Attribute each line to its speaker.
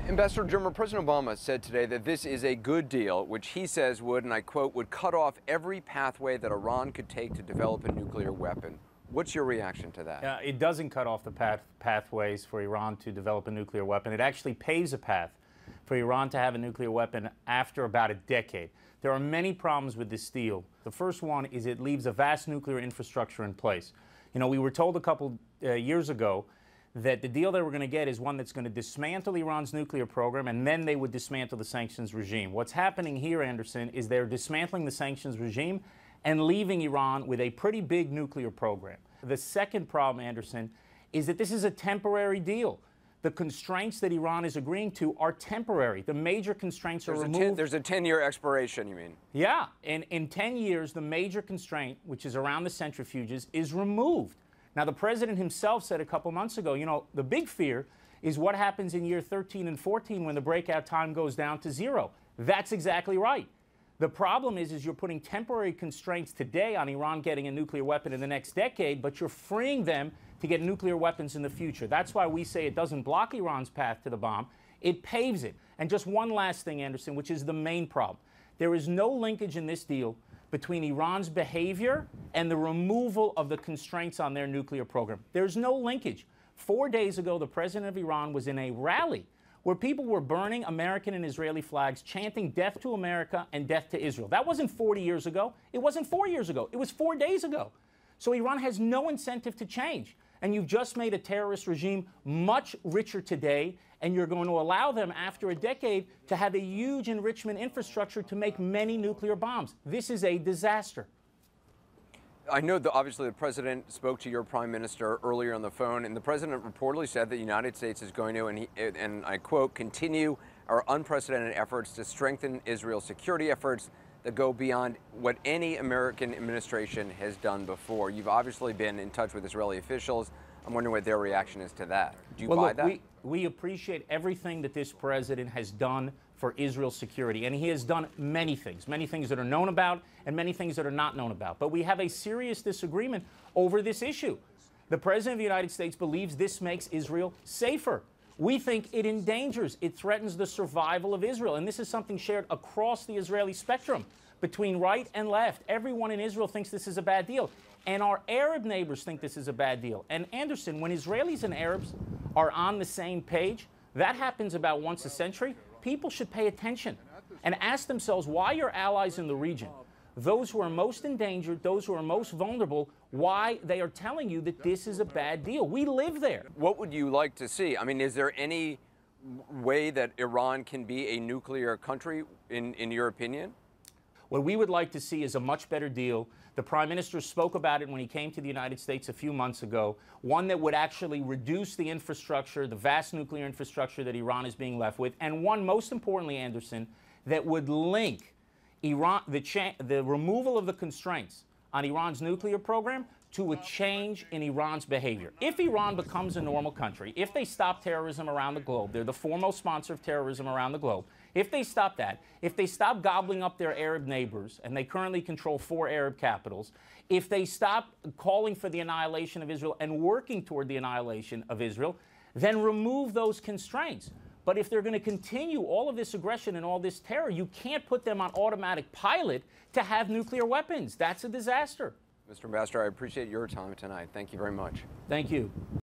Speaker 1: Ambassador Jimmer, President Obama said today that this is a good deal, which he says would, and I quote, would cut off every pathway that Iran could take to develop a nuclear weapon. What's your reaction to that?
Speaker 2: It doesn't cut off the pathways for Iran to develop a nuclear weapon. It actually paves a path for Iran to have a nuclear weapon after about a decade. There are many problems with this deal. The first one is it leaves a vast nuclear infrastructure in place. You know, we were told a couple years ago that the deal that we're going to get is one that's going to dismantle Iran's nuclear program, and then they would dismantle the sanctions regime. What's happening here, Anderson, is they're dismantling the sanctions regime and leaving Iran with a pretty big nuclear program. The second problem, Anderson, is that this is a temporary deal. The constraints that Iran is agreeing to are temporary. The major constraints are removed.
Speaker 1: There's a 10-year expiration, you mean?
Speaker 2: Yeah, and in 10 years, the major constraint, which is around the centrifuges, is removed. Now, the president himself said a couple months ago, you know, the big fear is what happens in year 13 and 14 when the breakout time goes down to zero. That's exactly right. The problem is you're putting temporary constraints today on Iran getting a nuclear weapon in the next decade, but you're freeing them to get nuclear weapons in the future. That's why we say it doesn't block Iran's path to the bomb, it paves it. And just one last thing, Anderson, which is the main problem. There is no linkage in this deal between Iran's behavior and the removal of the constraints on their nuclear program. There's no linkage. 4 days ago, the president of Iran was in a rally where people were burning American and Israeli flags, chanting death to America and death to Israel. That wasn't 40 years ago. It wasn't 4 years ago. It was 4 days ago. So Iran has no incentive to change. And you've just made a terrorist regime much richer today, and you're going to allow them, after a decade, to have a huge enrichment infrastructure to make many nuclear bombs. This is a disaster.
Speaker 1: I know that obviously the president spoke to your prime minister earlier on the phone, and the president reportedly said that the United States is going to, and I quote, continue our unprecedented efforts to strengthen Israel's security efforts that go beyond what any American administration has done before. You've obviously been in touch with Israeli officials. I'm wondering what their reaction is to that. Do you buy that?
Speaker 2: We appreciate everything that this president has done for Israel's security, and he has done many things that are known about and many things that are not known about. But we have a serious disagreement over this issue. The president of the United States believes this makes Israel safer. We think it endangers, it threatens the survival of Israel. And this is something shared across the Israeli spectrum between right and left. Everyone in Israel thinks this is a bad deal. And our Arab neighbors think this is a bad deal. And Anderson, when Israelis and Arabs are on the same page, that happens about once a century. People should pay attention and ask themselves why your allies in the region, those who are most endangered, those who are most vulnerable, why they are telling you that this is a bad deal. We live there.
Speaker 1: What would you like to see? I mean, is there any way that Iran can be a nuclear country, in your opinion?
Speaker 2: What we would like to see is a much better deal. The Prime Minister spoke about it when he came to the United States a few months ago, one that would actually reduce the infrastructure, the vast nuclear infrastructure that Iran is being left with, and one, most importantly, Anderson, that would link Iran, the removal of the constraints on Iran's nuclear program to a change in Iran's behavior. If Iran becomes a normal country, if they stop terrorism around the globe, they're the foremost sponsor of terrorism around the globe, if they stop that, if they stop gobbling up their Arab neighbors, and they currently control 4 Arab capitals, if they stop calling for the annihilation of Israel and working toward the annihilation of Israel, then remove those constraints. But if they're going to continue all of this aggression and all this terror, you can't put them on automatic pilot to have nuclear weapons. That's a disaster.
Speaker 1: Mr. Ambassador, I appreciate your time tonight. Thank you very much.
Speaker 2: Thank you.